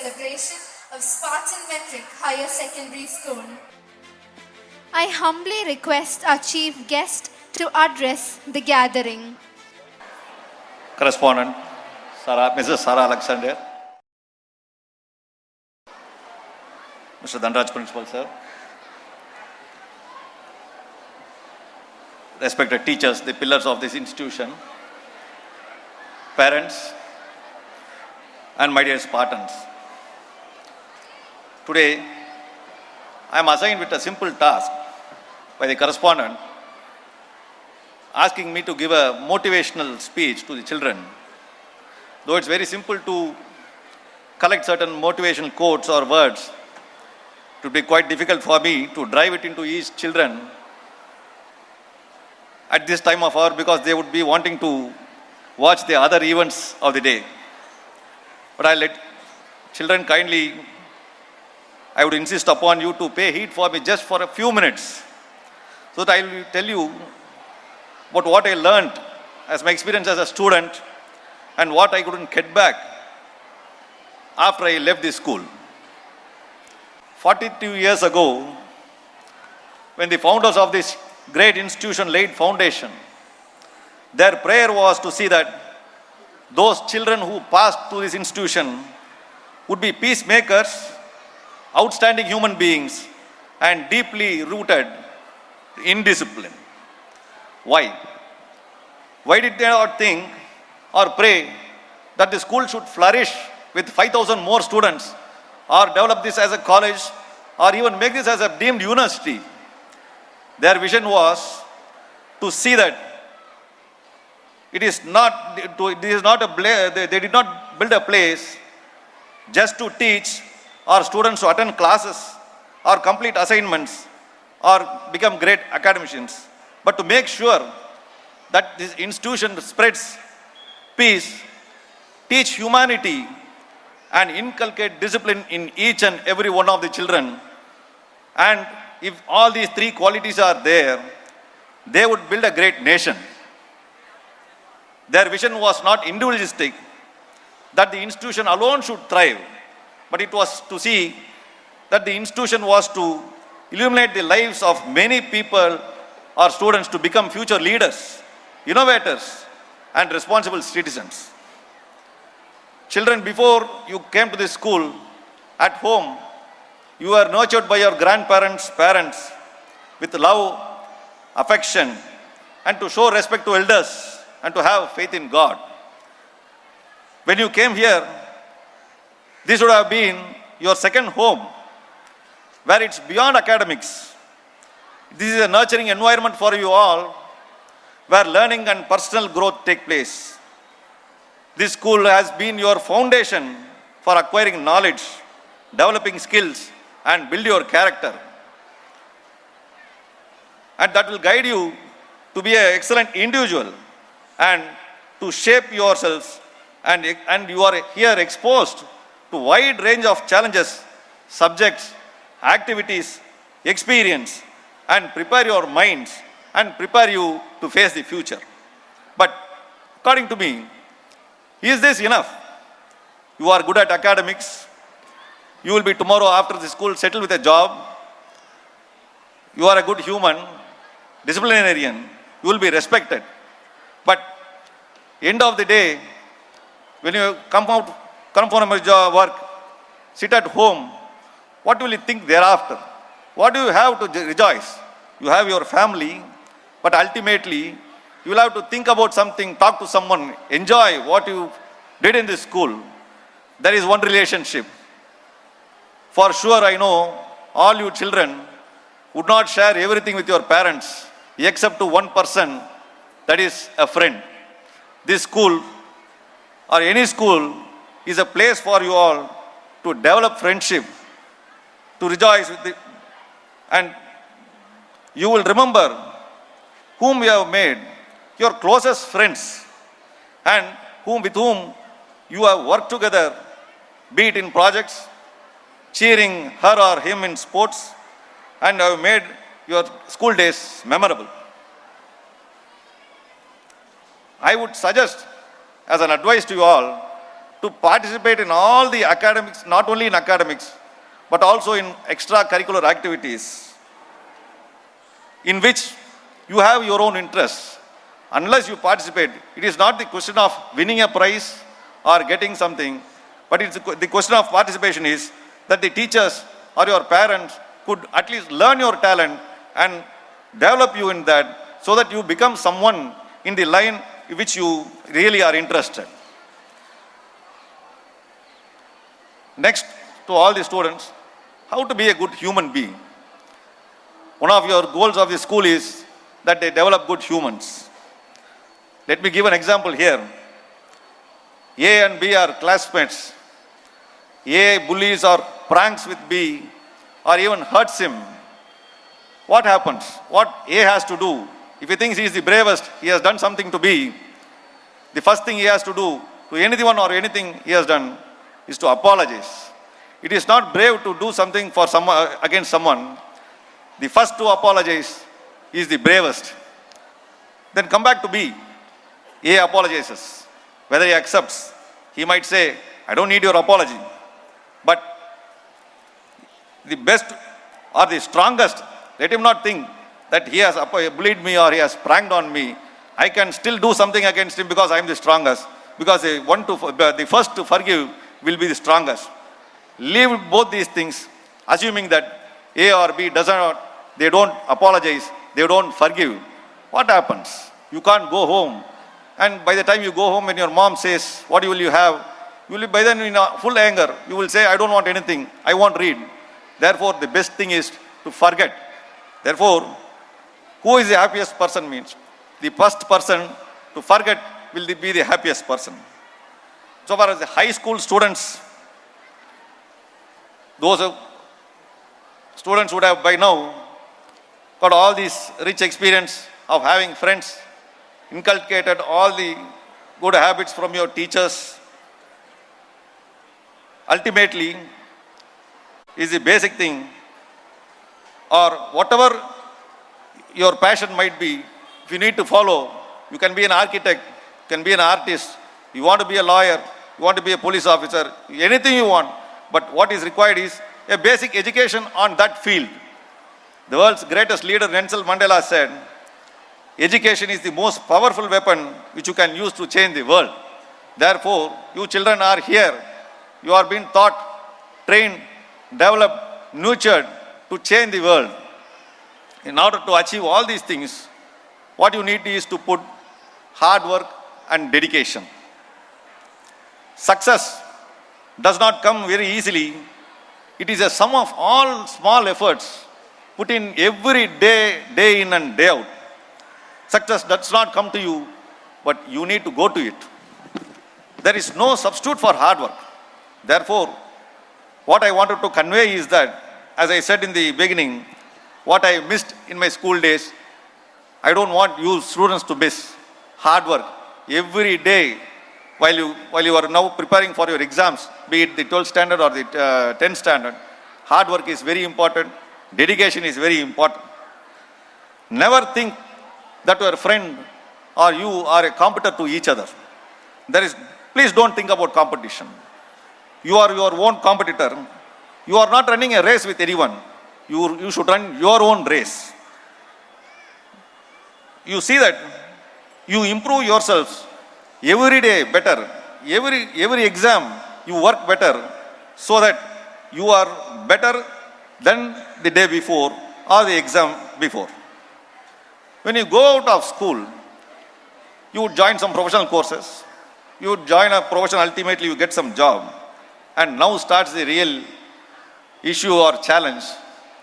celebration of Spartan Metric Higher Secondary School. I humbly request our chief guest to address the gathering. Correspondent, Mrs. Sarah Alexander, Mr. Dhanraj Principal, sir, respected teachers, the pillars of this institution, parents, and my dear Spartans. Today, I am assigned with a simple task by the correspondent asking me to give a motivational speech to the children. Though it's very simple to collect certain motivational quotes or words, it would be quite difficult for me to drive it into each children at this time of hour because they would be wanting to watch the other events of the day. But I'll let children kindly, I would insist upon you to pay heed for me just for a few minutes so that I will tell you about what I learned as my experience as a student and what I couldn't get back after I left the school. 42 years ago, when the founders of this great institution laid foundation, their prayer was to see that those children who passed through this institution would be peacemakers, outstanding human beings, and deeply rooted in discipline. Why? Why did they not think or pray that the school should flourish with 5,000 more students, or develop this as a college, or even make this as a deemed university? Their vision was to see that they did not build a place just to teach our students to attend classes or complete assignments or become great academicians, but to make sure that this institution spreads peace, teach humanity, and inculcate discipline in each and every one of the children. And if all these three qualities are there, they would build a great nation. Their vision was not individualistic, that the institution alone should thrive, but it was to see that the institution was to illuminate the lives of many people or students to become future leaders, innovators, and responsible citizens. Children, before you came to this school, at home, you were nurtured by your grandparents, parents, with love, affection, and to show respect to elders, and to have faith in God. When you came here, this would have been your second home, where it's beyond academics. This is a nurturing environment for you all, where learning and personal growth take place. This school has been your foundation for acquiring knowledge, developing skills, and build your character. And that will guide you to be an excellent individual and to shape yourselves, and you are here exposed to wide range of challenges, subjects, activities, experience, and prepare your minds and prepare you to face the future. But according to me, is this enough? You are good at academics. You will be tomorrow after the school settled with a job. You are a good human, disciplinarian. You will be respected. But end of the day, when you come from a job, work, sit at home, what will you think thereafter? What do you have to rejoice? You have your family, but ultimately you will have to think about something, talk to someone, enjoy what you did in this school. There is one relationship. For sure, I know all you children would not share everything with your parents except to one person, that is a friend. This school or any school is a place for you all to develop friendship, to rejoice with it, and you will remember whom you have made your closest friends and with whom you have worked together, be it in projects, cheering her or him in sports, and have made your school days memorable. I would suggest as an advice to you all to participate in all the academics, not only in academics, but also in extracurricular activities in which you have your own interests. Unless you participate, it is not the question of winning a prize or getting something, but it's the question of participation is that the teachers or your parents could at least learn your talent and develop you in that so that you become someone in the line which you really are interested. Next, to all the students, how to be a good human being. One of your goals of the school is that they develop good humans. Let me give an example here. A and B are classmates. A bullies or pranks with B or even hurts him. What happens? What A has to do? If he thinks he is the bravest, he has done something to B, the first thing he has to do to anyone or anything he has done is to apologize. It is not brave to do something for someone against someone. The first to apologize is the bravest. Then come back to B. A apologizes. Whether he accepts, he might say, I don't need your apology. But the best or the strongest, let him not think that he has bullied me or he has pranked on me. I can still do something against him because I am the strongest. Because the first to forgive will be the strongest. Leave both these things, assuming that A or B they don't apologize, they don't forgive. What happens? You can't go home. And by the time you go home and your mom says, what will you have? You will be by then in full anger. You will say, I don't want anything. I won't read. Therefore, the best thing is to forget. Therefore, who is the happiest person means? The first person to forget will be the happiest person. So far as the high school students, those students would have by now got all this rich experience of having friends, inculcated all the good habits from your teachers. Ultimately, is the basic thing, or whatever your passion might be, if you need to follow, you can be an architect, you can be an artist, you want to be a lawyer, you want to be a police officer, anything you want, but what is required is a basic education on that field. The world's greatest leader, Nelson Mandela, said, education is the most powerful weapon which you can use to change the world. Therefore, you children are here. You are being taught, trained, developed, nurtured to change the world. In order to achieve all these things, what you need is to put hard work and dedication. Success does not come very easily. It is a sum of all small efforts put in every day, day in and day out. Success does not come to you, but you need to go to it. There is no substitute for hard work. Therefore, what I wanted to convey is that, as I said in the beginning, what I missed in my school days, I don't want you students to miss hard work. Every day, while you are now preparing for your exams, be it the 12th standard or the 10th standard, hard work is very important. Dedication is very important. Never think that your friend or you are a competitor to each other. Please don't think about competition. You are your own competitor. You are not running a race with anyone. You should run your own race. You see that you improve yourselves every day better. Every exam you work better so that you are better than the day before or the exam before. When you go out of school, you would join some professional courses. You would join a profession, ultimately you get some job. And now starts the real issue or challenge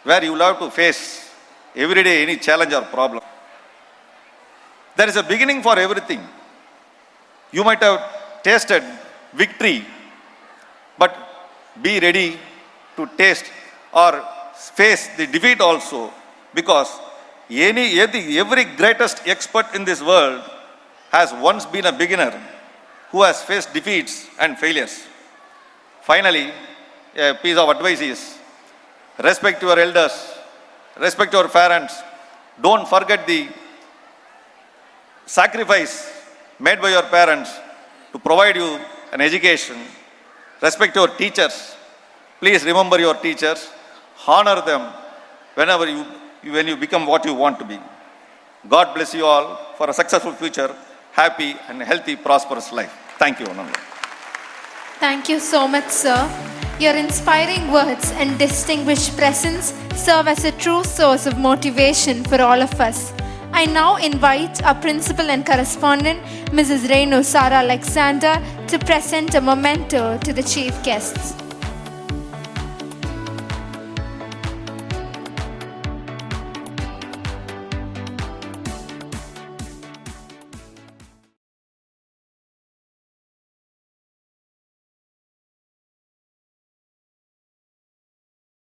where you will have to face every day any challenge or problem. There is a beginning for everything. You might have tasted victory, but be ready to taste or face the defeat also, because every greatest expert in this world has once been a beginner who has faced defeats and failures. Finally, a piece of advice is respect your elders, respect your parents. Don't forget the sacrifice made by your parents to provide you and education. Respect your teachers. Please remember your teachers. Honor them whenever when you become what you want to be. God bless you all for a successful future, happy and healthy, prosperous life. Thank you, Ananda. Thank you so much, sir. Your inspiring words and distinguished presence serve as a true source of motivation for all of us. I now invite our principal and correspondent, Mrs. Renu Sara Alexander, to present a memento to the chief guests.